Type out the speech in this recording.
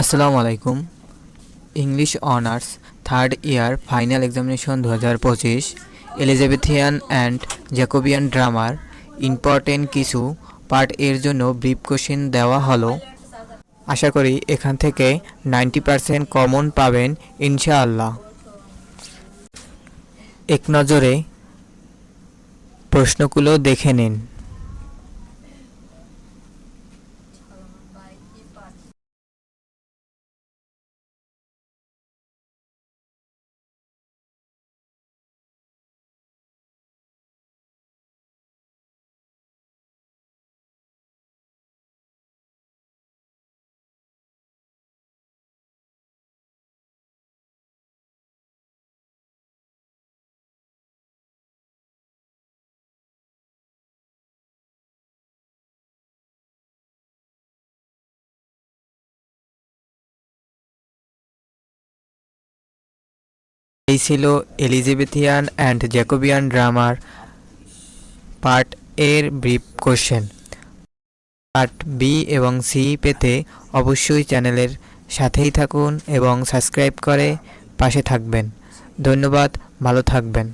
আসসালামু আলাইকুম। English honours third year final examination 2025 Elizabethan and Jacobian drummer important কিছু part এর জন্য ব্রিফ কোশ্চেন দেওয়া হলো। আশা করি এখান থেকে 90% কমন পাবেন ইনশাআল্লাহ। এক নজরে প্রশ্নগুলো দেখে নিন। এই ছিল Elizabethan and Jacobian drummer part এর ব্রিফ কোশ্চেন। পার্ট বি এবং সি পেতে অবশ্যই চ্যানেলের সাথেই থাকুন এবং সাবস্ক্রাইব করে পাশে থাকবেন। ধন্যবাদ, ভালো থাকবেন।